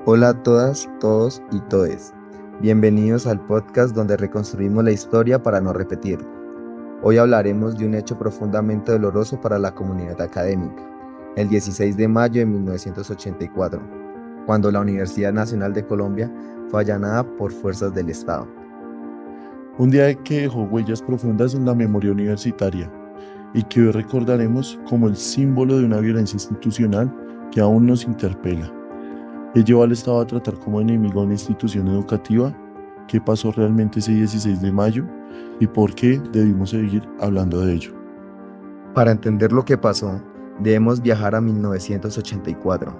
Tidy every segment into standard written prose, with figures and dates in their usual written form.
Hola a todas, todos y todes. Bienvenidos al podcast donde reconstruimos la historia para no repetirla. Hoy hablaremos de un hecho profundamente doloroso para la comunidad académica, el 16 de mayo de 1984, cuando la Universidad Nacional de Colombia fue allanada por fuerzas del Estado. Un día que dejó huellas profundas en la memoria universitaria y que hoy recordaremos como el símbolo de una violencia institucional que aún nos interpela. ¿Qué llevó al Estado a tratar como enemigo a una institución educativa? ¿Qué pasó realmente ese 16 de mayo? ¿Y por qué debimos seguir hablando de ello? Para entender lo que pasó, debemos viajar a 1984.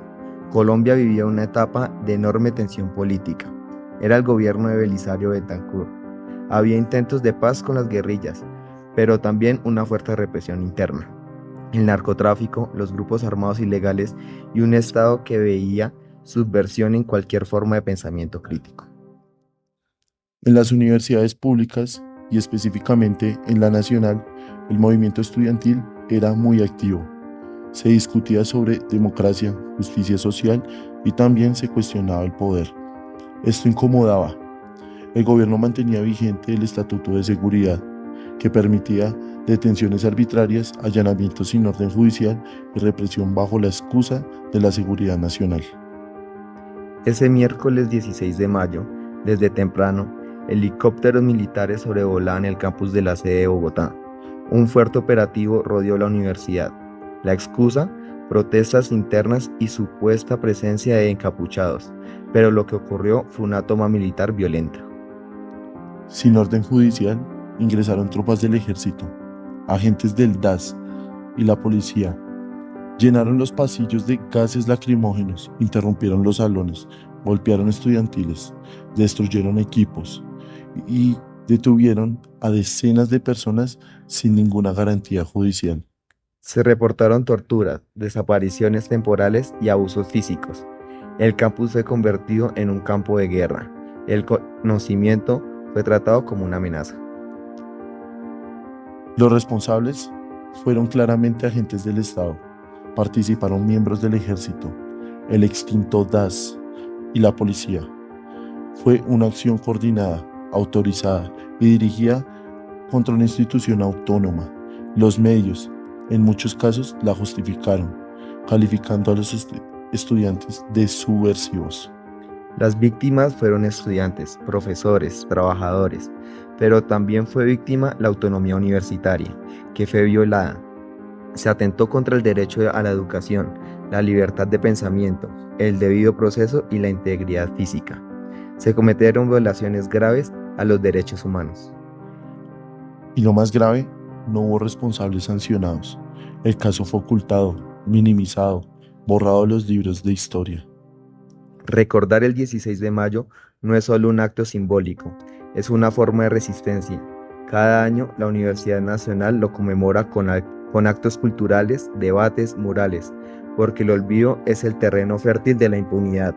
Colombia vivía una etapa de enorme tensión política. Era el gobierno de Belisario Betancur. Había intentos de paz con las guerrillas, pero también una fuerte represión interna. El narcotráfico, los grupos armados ilegales y un Estado que veía subversión en cualquier forma de pensamiento crítico. En las universidades públicas y específicamente en la nacional, el movimiento estudiantil era muy activo. Se discutía sobre democracia, justicia social y también se cuestionaba el poder. Esto incomodaba. El gobierno mantenía vigente el Estatuto de Seguridad, que permitía detenciones arbitrarias, allanamientos sin orden judicial y represión bajo la excusa de la seguridad nacional. Ese miércoles 16 de mayo, desde temprano, helicópteros militares sobrevolaban el campus de la sede de Bogotá. Un fuerte operativo rodeó la universidad. La excusa, protestas internas y supuesta presencia de encapuchados, pero lo que ocurrió fue una toma militar violenta. Sin orden judicial, ingresaron tropas del ejército, agentes del DAS y la policía. Llenaron los pasillos de gases lacrimógenos, interrumpieron los salones, golpearon estudiantiles, destruyeron equipos y detuvieron a decenas de personas sin ninguna garantía judicial. Se reportaron torturas, desapariciones temporales y abusos físicos. El campus fue convertido en un campo de guerra. El conocimiento fue tratado como una amenaza. Los responsables fueron claramente agentes del Estado. Participaron miembros del ejército, el extinto DAS y la policía. Fue una acción coordinada, autorizada y dirigida contra una institución autónoma. Los medios, en muchos casos, la justificaron, calificando a los estudiantes de subversivos. Las víctimas fueron estudiantes, profesores, trabajadores, pero también fue víctima la autonomía universitaria, que fue violada. Se atentó contra el derecho a la educación, la libertad de pensamiento, el debido proceso y la integridad física. Se cometieron violaciones graves a los derechos humanos. Y lo más grave, no hubo responsables sancionados. El caso fue ocultado, minimizado, borrado de los libros de historia. Recordar el 16 de mayo no es solo un acto simbólico, es una forma de resistencia. Cada año la Universidad Nacional lo conmemora con actos culturales, debates, murales, porque el olvido es el terreno fértil de la impunidad.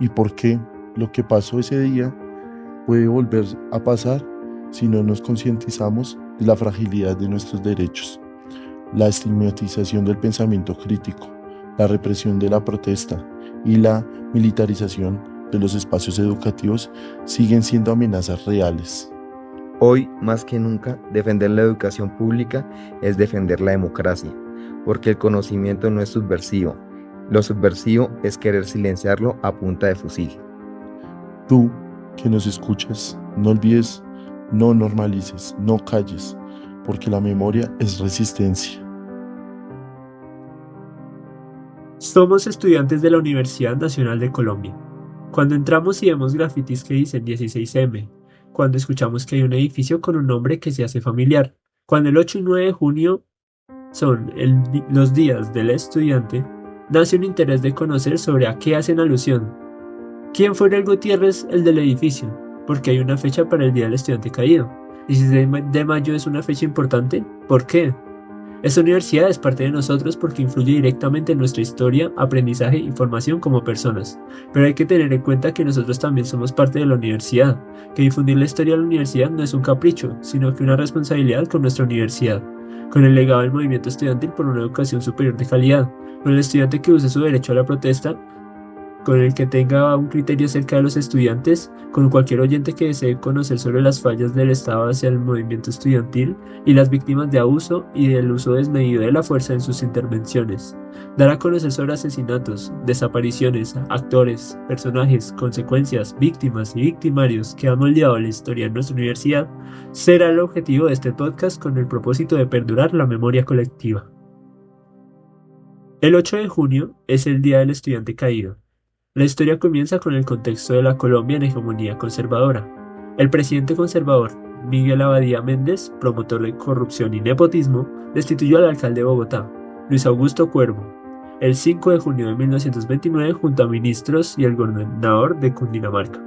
¿Y por qué lo que pasó ese día puede volver a pasar si no nos concientizamos de la fragilidad de nuestros derechos? La estigmatización del pensamiento crítico, la represión de la protesta y la militarización de los espacios educativos siguen siendo amenazas reales. Hoy, más que nunca, defender la educación pública es defender la democracia, porque el conocimiento no es subversivo. Lo subversivo es querer silenciarlo a punta de fusil. Tú, que nos escuchas, no olvides, no normalices, no calles, porque la memoria es resistencia. Somos estudiantes de la Universidad Nacional de Colombia. Cuando entramos y vemos grafitis que dicen 16M, cuando escuchamos que hay un edificio con un nombre que se hace familiar, cuando el 8 y 9 de junio son los días del estudiante, nace un interés de conocer sobre a qué hacen alusión. ¿Quién fue el Gutiérrez, el del edificio? Porque hay una fecha para el Día del Estudiante Caído. 16 de mayo es una fecha importante. ¿Por qué? Esta universidad es parte de nosotros porque influye directamente en nuestra historia, aprendizaje y formación como personas. Pero hay que tener en cuenta que nosotros también somos parte de la universidad, que difundir la historia de la universidad no es un capricho, sino que una responsabilidad con nuestra universidad, con el legado del movimiento estudiantil por una educación superior de calidad, con el estudiante que use su derecho a la protesta con el que tenga un criterio acerca de los estudiantes, con cualquier oyente que desee conocer sobre las fallas del Estado hacia el movimiento estudiantil y las víctimas de abuso y del uso desmedido de la fuerza en sus intervenciones. Dar a conocer sobre asesinatos, desapariciones, actores, personajes, consecuencias, víctimas y victimarios que han moldeado la historia en nuestra universidad será el objetivo de este podcast con el propósito de perdurar la memoria colectiva. El 8 de junio es el Día del Estudiante Caído. La historia comienza con el contexto de la Colombia en hegemonía conservadora. El presidente conservador, Miguel Abadía Méndez, promotor de corrupción y nepotismo, destituyó al alcalde de Bogotá, Luis Augusto Cuervo, el 5 de junio de 1929 junto a ministros y el gobernador de Cundinamarca.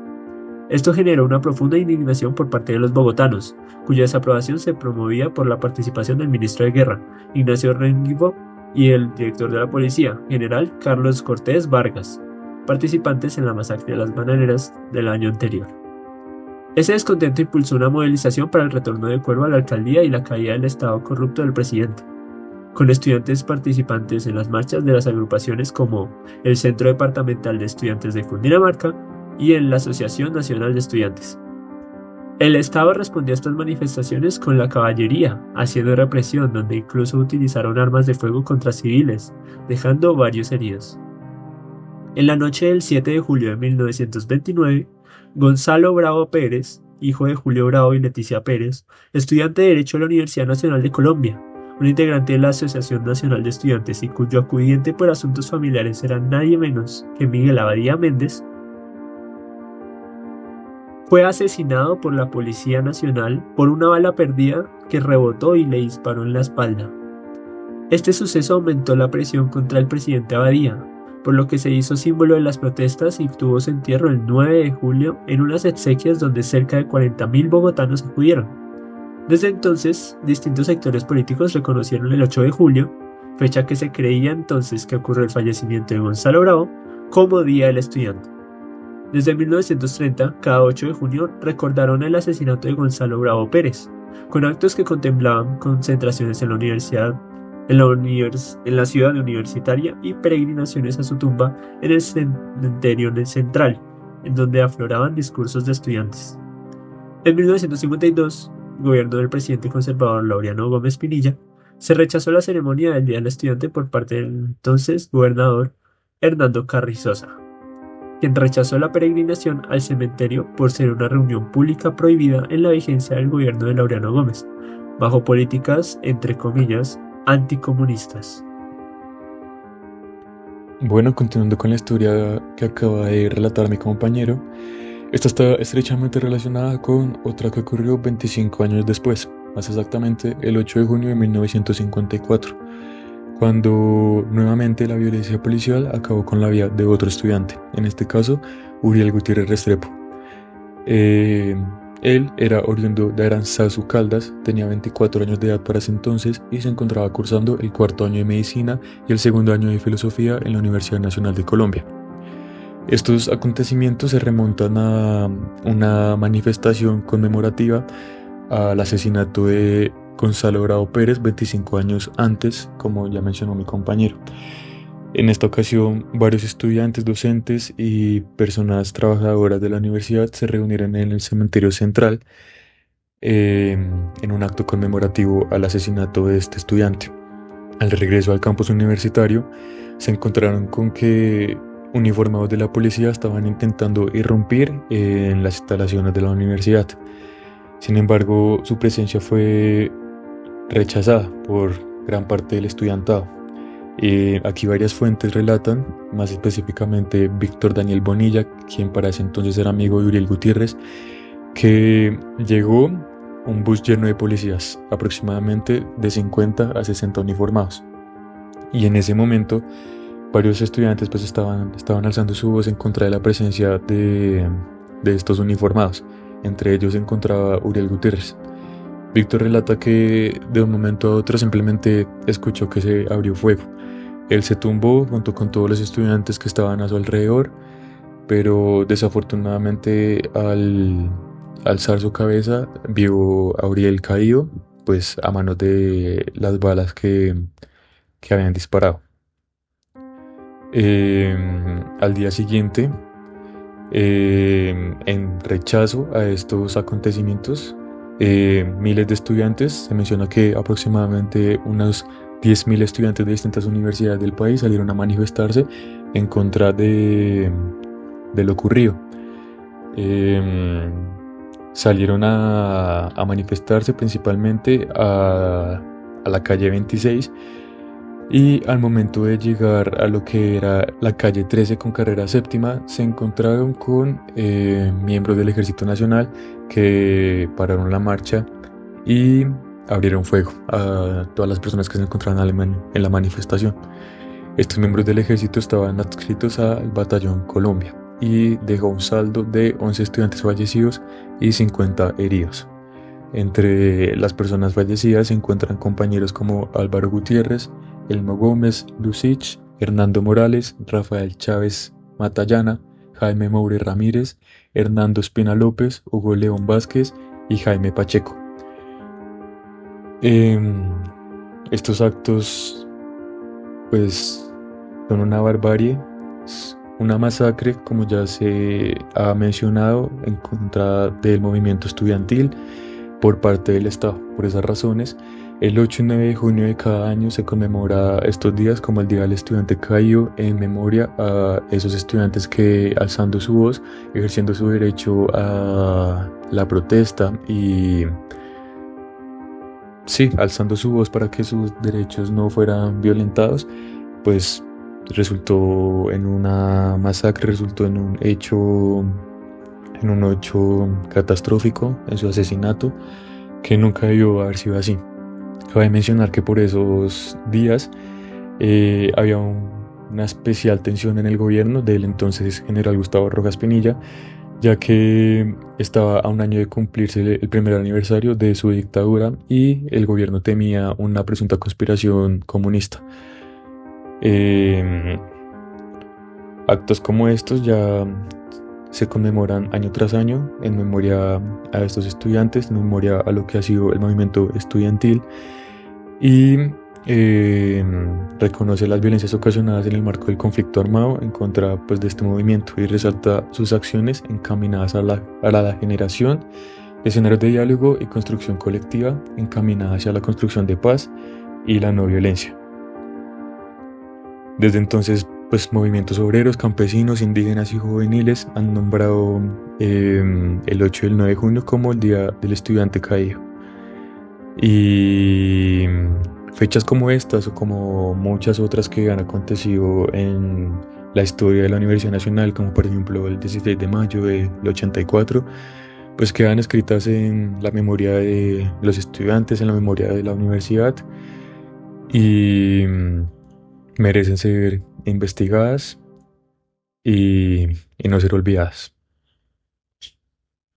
Esto generó una profunda indignación por parte de los bogotanos, cuya desaprobación se promovía por la participación del ministro de Guerra, Ignacio Rengifo, y el director de la policía, general Carlos Cortés Vargas, participantes en la masacre de las bananeras del año anterior. Ese descontento impulsó una movilización para el retorno de Cuervo a la alcaldía y la caída del estado corrupto del presidente, con estudiantes participantes en las marchas de las agrupaciones como el Centro Departamental de Estudiantes de Cundinamarca y en la Asociación Nacional de Estudiantes. El Estado respondió a estas manifestaciones con la caballería, haciendo represión, donde incluso utilizaron armas de fuego contra civiles, dejando varios heridos. En la noche del 7 de julio de 1929, Gonzalo Bravo Pérez, hijo de Julio Bravo y Leticia Pérez, estudiante de Derecho de la Universidad Nacional de Colombia, un integrante de la Asociación Nacional de Estudiantes y cuyo acudiente por asuntos familiares era nadie menos que Miguel Abadía Méndez, fue asesinado por la Policía Nacional por una bala perdida que rebotó y le disparó en la espalda. Este suceso aumentó la presión contra el presidente Abadía, por lo que se hizo símbolo de las protestas y tuvo su entierro el 9 de julio en unas exequias donde cerca de 40.000 bogotanos acudieron. Desde entonces, distintos sectores políticos reconocieron el 8 de julio, fecha que se creía entonces que ocurrió el fallecimiento de Gonzalo Bravo, como Día del Estudiante. Desde 1930, cada 8 de junio recordaron el asesinato de Gonzalo Bravo Pérez, con actos que contemplaban concentraciones en la universidad, en la ciudad universitaria y peregrinaciones a su tumba en el cementerio central, en donde afloraban discursos de estudiantes. En 1952, el gobierno del presidente conservador Laureano Gómez Pinilla, se rechazó la ceremonia del Día del Estudiante por parte del entonces gobernador Hernando Carrizosa, quien rechazó la peregrinación al cementerio por ser una reunión pública prohibida en la vigencia del gobierno de Laureano Gómez, bajo políticas, entre comillas, anticomunistas. Bueno, continuando con la historia que acaba de relatar mi compañero, esta está estrechamente relacionada con otra que ocurrió 25 años después, más exactamente el 8 de junio de 1954, cuando nuevamente la violencia policial acabó con la vida de otro estudiante, en este caso Uriel Gutiérrez Restrepo. Él era oriundo de Aranzazu, Caldas, tenía 24 años de edad para ese entonces y se encontraba cursando el cuarto año de Medicina y el segundo año de Filosofía en la Universidad Nacional de Colombia. Estos acontecimientos se remontan a una manifestación conmemorativa al asesinato de Gonzalo Bravo Pérez 25 años antes, como ya mencionó mi compañero. En esta ocasión, varios estudiantes, docentes y personas trabajadoras de la universidad se reunieron en el cementerio central en un acto conmemorativo al asesinato de este estudiante. Al regreso al campus universitario, se encontraron con que uniformados de la policía estaban intentando irrumpir en las instalaciones de la universidad. Sin embargo, su presencia fue rechazada por gran parte del estudiantado. Aquí varias fuentes relatan, más específicamente Víctor Daniel Bonilla, quien para ese entonces era amigo de Uriel Gutiérrez, que llegó un bus lleno de policías, aproximadamente de 50 a 60 uniformados. Y en ese momento varios estudiantes pues estaban alzando su voz en contra de la presencia de estos uniformados. Entre ellos se encontraba Uriel Gutiérrez. Víctor relata que de un momento a otro simplemente escuchó que se abrió fuego. Él se tumbó junto con todos los estudiantes que estaban a su alrededor, pero desafortunadamente al alzar su cabeza vio a Uriel caído, pues a manos de las balas que habían disparado. al día siguiente, en rechazo a estos acontecimientos, miles de estudiantes, se menciona que aproximadamente unos 10.000 estudiantes de distintas universidades del país salieron a manifestarse en contra de lo ocurrido. Salieron a manifestarse principalmente a la calle 26, y al momento de llegar a lo que era la calle 13 con carrera séptima, se encontraron con miembros del Ejército Nacional que pararon la marcha y abrieron fuego a todas las personas que se encontraban en la manifestación. Estos miembros del ejército estaban adscritos al Batallón Colombia y dejó un saldo de 11 estudiantes fallecidos y 50 heridos. Entre las personas fallecidas se encuentran compañeros como Álvaro Gutiérrez, Elmo Gómez Lucich, Hernando Morales, Rafael Chávez Matallana, Jaime Moure Ramírez, Hernando Espina López, Hugo León Vázquez y Jaime Pacheco. Estos actos pues son una barbarie, es una masacre, como ya se ha mencionado, en contra del movimiento estudiantil por parte del Estado. Por esas razones, el 8 y 9 de junio de cada año se conmemora estos días como el Día del Estudiante Caído, en memoria a esos estudiantes que, alzando su voz, ejerciendo su derecho a la protesta y sí, alzando su voz para que sus derechos no fueran violentados, pues resultó en una masacre, resultó en un hecho catastrófico, en su asesinato, que nunca debió haber sido así. Cabe mencionar que por esos días había una especial tensión en el gobierno del entonces general Gustavo Rojas Pinilla, ya que estaba a un año de cumplirse el primer aniversario de su dictadura y el gobierno temía una presunta conspiración comunista. Actos como estos ya se conmemoran año tras año en memoria a estos estudiantes, en memoria a lo que ha sido el movimiento estudiantil, y reconoce las violencias ocasionadas en el marco del conflicto armado en contra pues, de este movimiento, y resalta sus acciones encaminadas a la generación de escenarios de diálogo y construcción colectiva encaminadas hacia la construcción de paz y la no violencia. Desde entonces, pues movimientos obreros, campesinos, indígenas y juveniles han nombrado el 8 y el 9 de junio como el Día del Estudiante Caído. Y fechas como estas, o como muchas otras que han acontecido en la historia de la Universidad Nacional, como por ejemplo el 16 de mayo del 84, pues quedan escritas en la memoria de los estudiantes, en la memoria de la universidad, y merecen ser investigadas y no ser olvidadas.